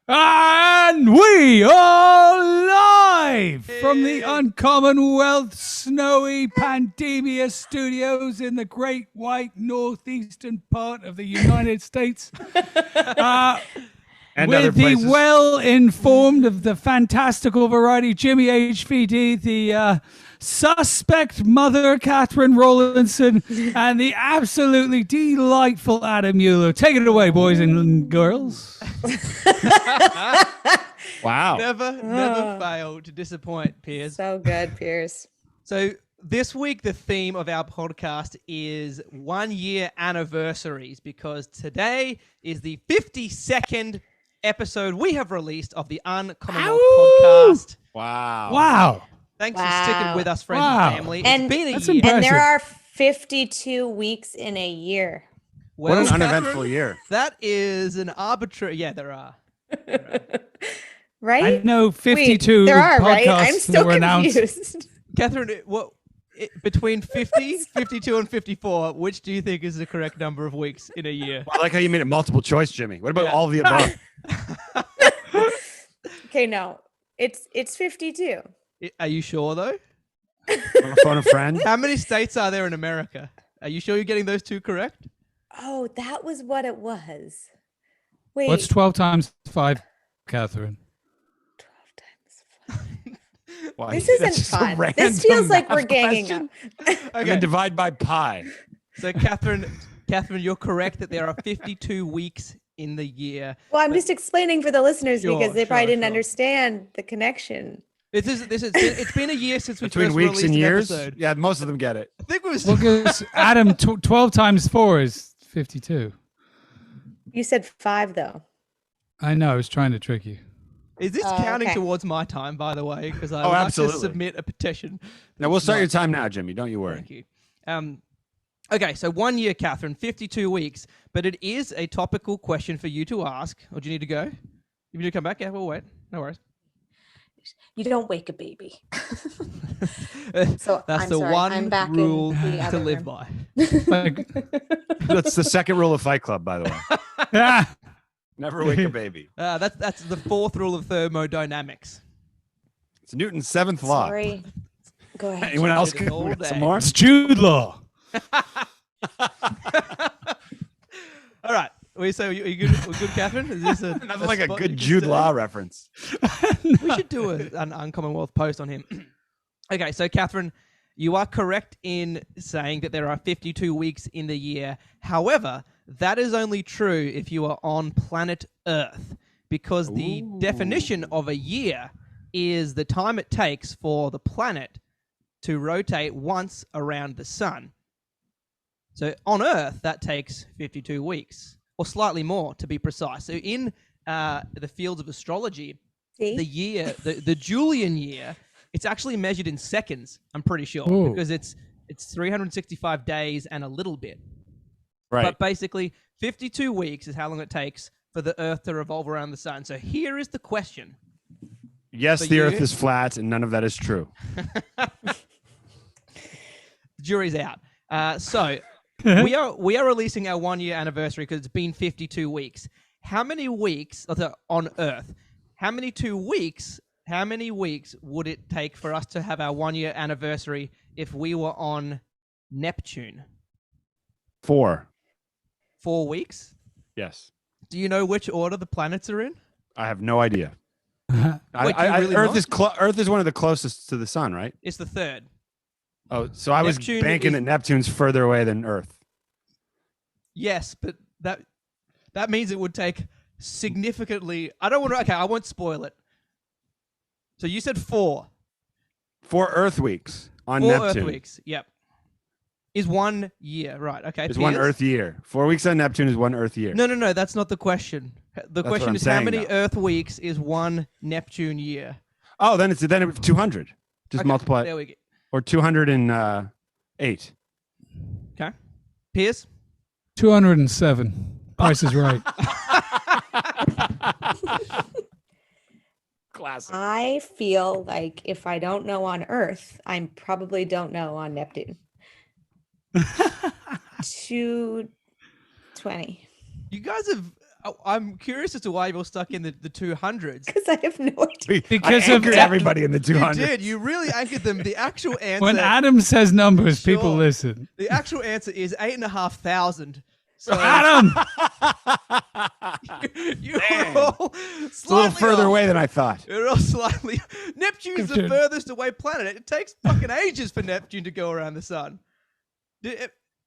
And we are live from the Uncommonwealth Snowy Pandemia Studios in the great white northeastern part of the United States. And with the well-informed of the fantastical variety, Jimmy HVD, the suspect mother, Katherine Rowlandson, and the absolutely delightful Adam Mueller. Take it away, boys and girls. Wow. Never fail to disappoint, Piers. So good, Piers. So this week, the theme of our podcast is 1 year anniversaries, because today is the 52nd episode we have released of the Uncommonwealth Podcast. Wow. Thanks for sticking with us, friends and family. It's been a year. Impressive. And there are 52 weeks in a year. What an Catherine, uneventful year. That is an arbitrary... Yeah, there are. Right? I know 52 Wait, there are, podcasts right? I'm that still were announced. confused. Catherine, between 50, 52, and 54, which do you think is the correct number of weeks in a year? I like how you made it multiple choice, Jimmy. What about all of the above? Okay, no. It's 52. Are you sure, though? On the phone a friend? How many states are there in America? Are you sure you're getting those two correct? Oh, that was what it was. Wait. What's 12 times 5, Katherine? 12 times 5? Why, This that's isn't just a fun. This random feels like we're math ganging question. up. And then divide by pi. So, Catherine, you're correct that there are 52 weeks in the year. Well, I'm just explaining for the listeners because they probably didn't sure. understand the connection. It's been a year since we Between first weeks released and an years? episode. Yeah, most of them get it. I think it was... Well, because Adam, 12 times 4 is 52. You said 5, though. I know, I was trying to trick you. Is this Oh, counting okay. towards my time, by the way? Because I would like to absolutely. submit a petition. Now, we'll start your time now, Jimmy. Don't you worry. Thank you. Okay, so 1 year, Catherine, 52 weeks. But it is a topical question for you to ask. Or do you need to go? You need to come back? Yeah, we'll wait. No worries. You don't wake a baby. So that's I'm the sorry, one I'm back in rule the to other live room. by. Like, That's the second rule of Fight Club, by the way. ah, Never wake a baby. That's the fourth rule of thermodynamics. It's Newton's seventh law. Sorry. Go ahead. Anyone else Did it all can day. some more? it's Jude Law. All right. We're good, Catherine? Is this Nothing like a spot good you can Jude stay? Law reference. We should do an Uncommonwealth post on him. Okay, so Catherine, you are correct in saying that there are 52 weeks in the year. However, that is only true if you are on planet Earth, because the definition of a year is the time it takes for the planet to rotate once around the sun. So on Earth, that takes 52 weeks, or slightly more to be precise. So in the fields of astrology, See? the year, the Julian year, it's actually measured in seconds, I'm pretty sure, Ooh. because it's 365 days and a little bit. Right. But basically, 52 weeks is how long it takes for the Earth to revolve around the sun. So here is the question. Yes, For the you? Earth is flat, and none of that is true. The jury's out. So we are releasing our 1 year anniversary because it's been 52 weeks. How many weeks on Earth? How many weeks would it take for us to have our 1 year anniversary if we were on Neptune? 4. 4 weeks? Yes. Do you know which order the planets are in? I have no idea. Wait, do you really Earth not? Earth is one of the closest to the sun, right? It's the third. Oh, so I was Neptune banking is- that Neptune's further away than Earth. Yes, but that means it would take significantly. I don't want to. Okay, I won't spoil it. So you said 4. 4 Earth weeks on 4 Neptune. Earth weeks. Yep. Is 1 year right? Okay. Is 1 Piers? Earth year. 4 weeks on Neptune is 1 Earth year. No. That's not the question. The what question I'm is how saying, many though. Earth weeks is 1 Neptune year? Oh, then it's 200. Just Okay, multiply There we go. or 208. Okay. Piers? 207. Price is right. Classic. I feel like if I don't know on Earth, I probably don't know on Neptune. 220. You guys have. I'm curious as to why you're stuck in the 200s. Because I have no idea. Because I of anchored everybody in the 200. You did. You really anchored them. The actual answer. when Adam says numbers, Sure. people listen. The actual answer is 8,500. So Adam, you were all It's a little further off. away than I thought. You're all slightly. Neptune's the Neptune. furthest away planet. It takes fucking ages for Neptune to go around the sun.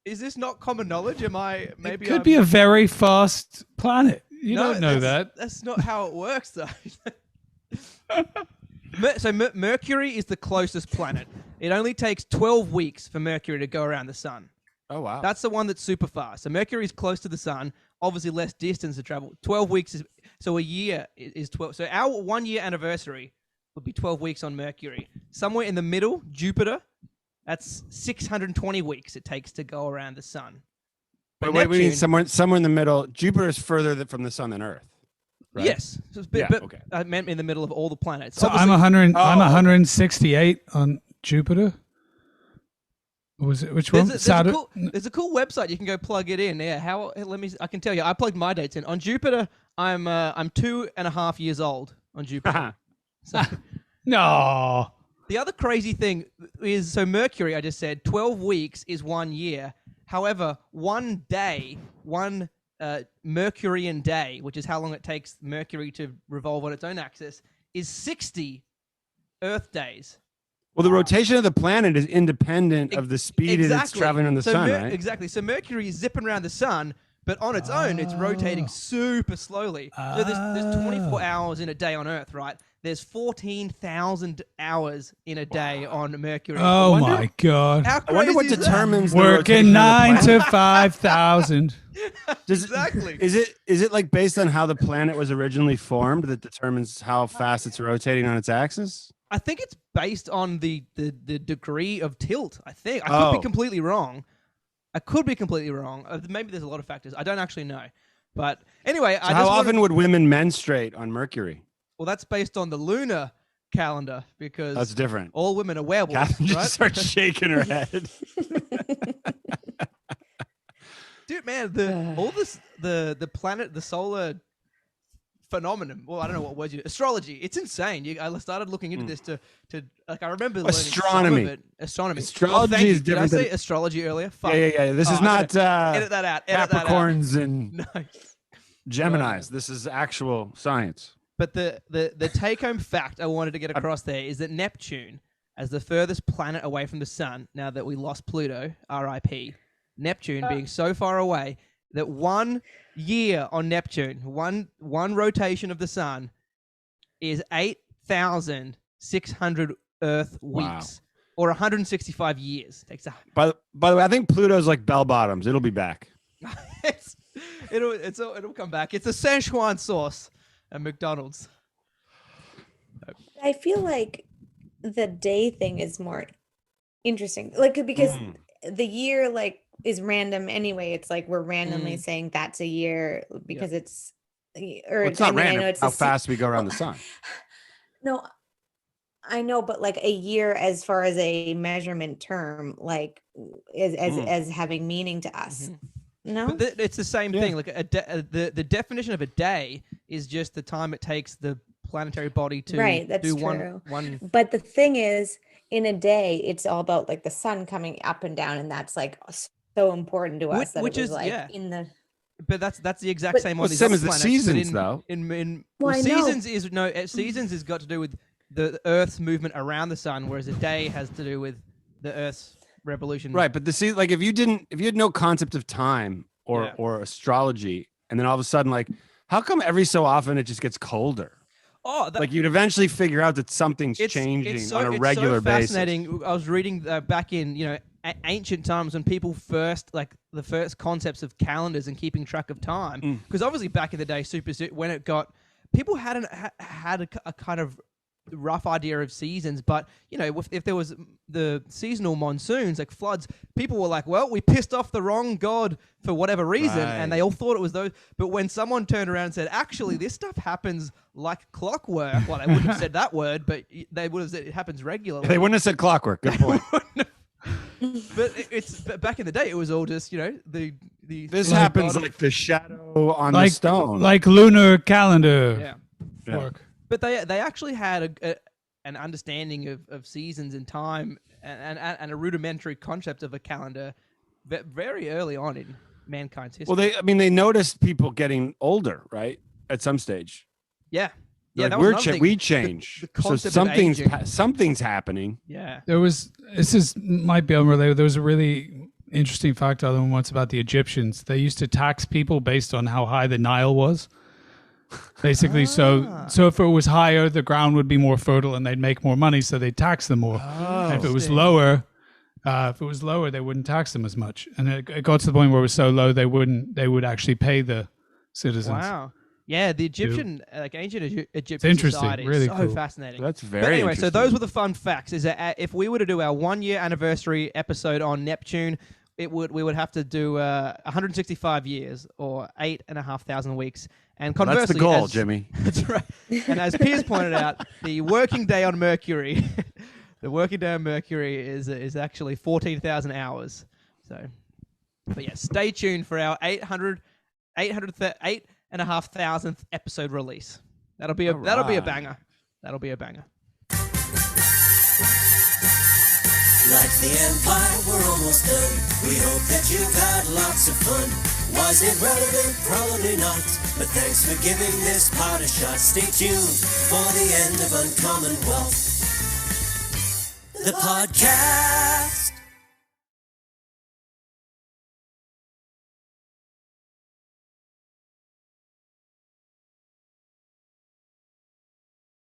Is this not common knowledge? Am I maybe? it could be a very fast planet. You don't know that. That's not how it works, though. Mercury is the closest planet. It only takes 12 weeks for Mercury to go around the sun. Oh, wow. That's the one that's super fast. So Mercury is close to the sun, obviously less distance to travel. 12 weeks is, so a year is 12. So our 1 year anniversary would be 12 weeks on Mercury. Somewhere in the middle, Jupiter, that's 620 weeks it takes to go around the sun. But Wait, we mean Neptune- somewhere in the middle. Jupiter is further from the sun than Earth. Right? Yes. So it's Yeah, but okay. I meant in the middle of all the planets. So Obviously- I'm Oh. 168 on Jupiter. Or was it which one? Saturn. There's a cool website you can go plug it in. Yeah, I can tell you. I plugged my dates in. On Jupiter, I'm 2.5 years old on Jupiter. So No. the other crazy thing is, so Mercury, I just said, 12 weeks is 1 year. However, one day, one Mercurian day, which is how long it takes Mercury to revolve on its own axis, is 60 Earth days. Well, the rotation of the planet is independent of the speed it's traveling on the sun, right? Exactly. So Mercury is zipping around the sun, but on its own, it's rotating super slowly. So there's 24 hours in a day on Earth, right? There's 14,000 hours in a day on Mercury. Oh my God. How I wonder what crazy is that? determines the Working rotation of the 9 planet. to 5,000. Exactly. Is it like based on how the planet was originally formed that determines how fast it's rotating on its axis? I think it's based on the degree of tilt. I think I could be completely wrong. Maybe there's a lot of factors. I don't actually know. But anyway, So how often would women menstruate on Mercury? Well, that's based on the lunar calendar because That's different. all women are werewolves, Katherine right? just starts shaking her head. Dude, man, the planet, the solar phenomenon. Well, I don't know what word astrology. It's insane. I started looking into this to like I remember learning Astronomy. some of it. Astronomy. Astrology thank you. is different Did I than- say astrology earlier? Fuck. Yeah. This is I not edit that out. Edit Capricorns that and out. No. Geminis. This is actual science. But the take-home fact I wanted to get across there is that Neptune, as the furthest planet away from the sun, now that we lost Pluto, R.I.P., Neptune being so far away that 1 year on Neptune, one rotation of the sun, is 8,600 Earth weeks, or 165 years. Takes By the way, I think Pluto's like bell bottoms. It'll be back. it'll come back. It's a Szechuan sauce at McDonald's. I feel like the day thing is more interesting, like because the year like is random anyway. It's like we're randomly saying that's a year because it's or Well, it's not I mean, random. I know it's how fast we go around the sun. No, I know, but like a year as far as a measurement term, like as having meaning to us. No, But it's the same thing. Like the definition of a day is just the time it takes the planetary body to that's do true. one. But the thing is, in a day, it's all about like the sun coming up and down, and that's like so important to us. Which that it was is like in the. But that's the exact But- same Well, on these same other as the planets, seasons, but though. Well, I know. Seasons has got to do with the Earth's movement around the sun, whereas a day has to do with the Earth's revolution. Right, but like if you had no concept of time or astrology, and then all of a sudden, like, how come every so often it just gets colder? Oh, Like you'd eventually figure out that something's changing on a regular basis. Fascinating. I was reading back in ancient times when people first the first concepts of calendars and keeping track of time, because obviously back in the day, when it got people had a kind of rough idea of seasons, but if there was the seasonal monsoons like floods, people were like, well, we pissed off the wrong god for whatever reason, and they all thought it was those. But when someone turned around and said, actually this stuff happens like clockwork, well, they wouldn't have said that word, but they would have said it happens regularly. They wouldn't have said clockwork. Good point. But back in the day, it was all just the This happens like the shadow on the stone. Like lunar calendar. Yeah. Work. But they actually had an understanding of seasons and time and a rudimentary concept of a calendar very early on in mankind's history. Well, they noticed people getting older, right? At some stage. Yeah. Yeah, like that was another thing. we change. The concept so of aging. something's happening. Yeah. Might be unrelated. There was a really interesting fact I learned once about the Egyptians. They used to tax people based on how high the Nile was. Basically, so if it was higher, the ground would be more fertile and they'd make more money, so they'd tax them more. And if it was lower, they wouldn't tax them as much. And it got to the point where it was so low they would actually pay the citizens. Wow. Yeah, the Egyptian, ancient Egyptian interesting, society is really so cool. fascinating. That's very But anyway, interesting. so those were the fun facts. Is that if we were to do our 1-year anniversary episode on Neptune, we would have to do 165 years or 8,500 weeks. And conversely, that's the goal, Jimmy. That's right. And as Piers pointed out, the working day on Mercury, is actually 14,000 hours. So, but yeah, stay tuned for our 8,500th episode release. That'll be a banger. That'll be a banger. Like the Empire, we're almost done. We hope that you've had lots of fun. Was it relevant? Probably not. But thanks for giving this part a shot. Stay tuned for the end of Uncommonwealth, the podcast.